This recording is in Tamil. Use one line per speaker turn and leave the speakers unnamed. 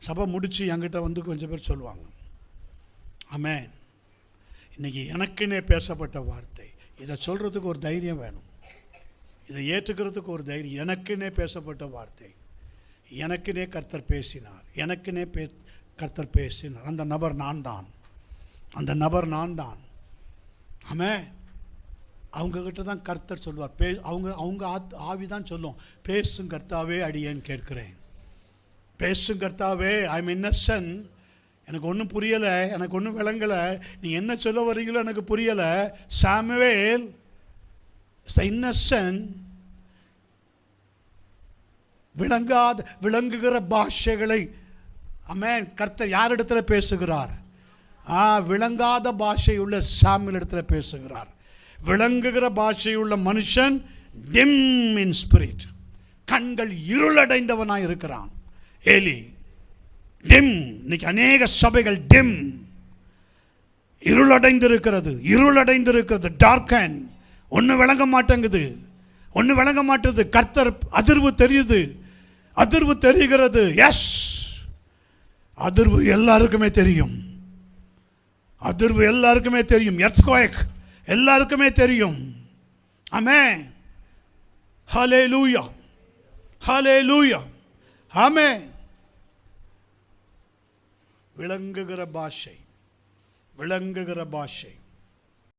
சபை முடித்து என்கிட்ட வந்து கொஞ்சம் பேர் சொல்லுவாங்க, ஆமென், இன்றைக்கி எனக்குன்னே பேசப்பட்ட வார்த்தை. இதை சொல்கிறதுக்கு ஒரு தைரியம் வேணும், இதை ஏற்றுக்கிறதுக்கு ஒரு தைரியம். எனக்குன்னே பேசப்பட்ட வார்த்தை, எனக்குன்னே கர்த்தர் பேசினார், எனக்குன்னே கர்த்தர் பேசினார். அந்த நபர் நான் தான், அந்த நபர் நான் தான். ஆமென். அவங்கக்கிட்ட தான் கர்த்தர் சொல்லுவார். அவங்க ஆவி தான் சொல்லும், பேசும் கர்த்தாவே அடியேன் கேட்கிறேன், பேசும் கர்த்தாவே, ஐ எம் இன்னசென்ட், எனக்கு ஒன்றும் புரியலை, எனக்கு ஒன்றும் விளங்கலை, நீங்கள் என்ன சொல்ல வரீங்களோ எனக்கு புரியலை. Samuel is the innocent. விளங்குகிற பாஷைகளை, ஆமென், கர்த்தர் யார் இடத்துல பேசுகிறார்? விளங்காத பாஷையுள்ள சாமுவேல் இடத்துல பேசுகிறார். விளங்குகிற பாஷையுள்ள மனுஷன் டிம் இன் ஸ்பிரிட், கண்கள் இருளடைந்தவனாய் இருக்கிறான். ஏலி டிம். இன்னைக்கு அநேக சபைகள் டிம், இருளடைந்திருக்கிறது, இருளடைந்திருக்கிறது, டார்க்கன். ஒன்றும் விளங்க மாட்டேங்குது, ஒன்றும் விளங்க மாட்டேது. கர்த்தர் அதிர்வு தெரியுது, அதிர்வு தெரிகிறது. எஸ், அதிர்வு எல்லாருக்குமே தெரியும், அதிர்வு எல்லாருக்குமே தெரியும். எர்த்குவேக் எல்லாருக்குமே தெரியும். ஆமென், ஹல்லேலூயா, ஹல்லேலூயா, ஆமென். விளங்குகிற பாஷை, விளங்குகிற பாஷை.